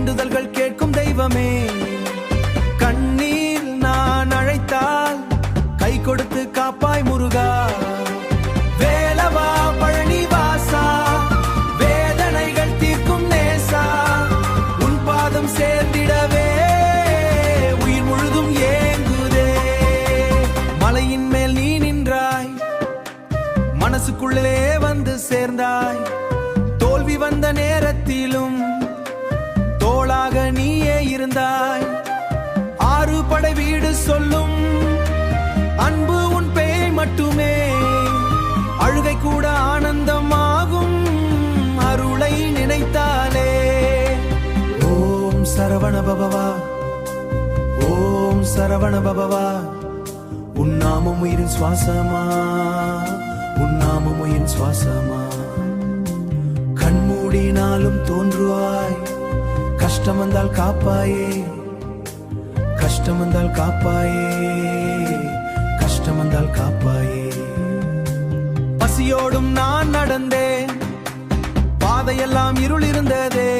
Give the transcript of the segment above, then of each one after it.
வேண்டுதல்கள் கேட்கும் தெய்வமே. கண்ணீர் நான் அழைத்தால் கை கொடுத்து காப்பாய் முருகா. வேலவா பழனி வாசா, வேதனைகள் தீர்க்கும் நேசா, உன் பாதம் சேர்ந்திடவே உயிர் முழுதும் ஏங்குதே. மலையின் மேல் நீ நின்றாய், மனசுக்குள்ளே வந்து சேர்ந்தாய். தோல்வி வந்த நேரத்திலும் தோளாக நீயே இருந்தாய். 6 படை வீடு சொல்லும் அன்பு உன் பெயர் மட்டுமே. அழுகை கூட ஆனந்தமாகும் அருளை நினைத்தாலே. ஓம் சரவண பவா, ஓம் சரவண பவா. உன் நாமம் உயிரின் சுவாசமா, உன் நாமம் உயிரின் சுவாசமா. கண்மூடினாலும் தோன்றுவாய், கஷ்டம் வந்தால் காப்பாயே, கஷ்டம் வந்தால் காப்பாயே, கஷ்டம் வந்தால் காப்பாயே. பசியோடும் நான் நடந்தேன், பாதையெல்லாம் இருள் இருந்ததே.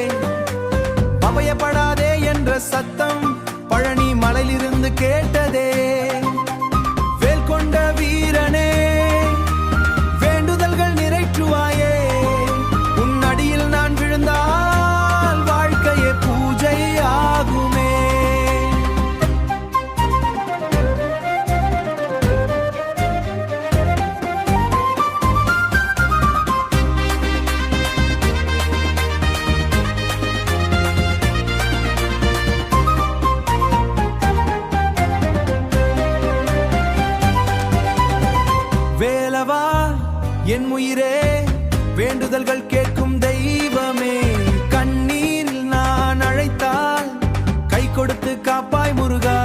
அபயப்படாதே என்ற சத்தம் பழனி மலையிலிருந்து கேட்டதே. வேல் கொண்ட வீரனே, வேண்டுதல்கள் நிறைற்றுவாயே. உன் அடியில் நான் விழுந்தால் வாழ்க்கையே பூஜை ஆகுமே. வேலவா என் உயிரே, வேண்டுதல்கள் கேட்கும் தெய்வமே. கண்ணீரில் நான் அழைத்தால் கை கொடுத்து காப்பாய் முருகா.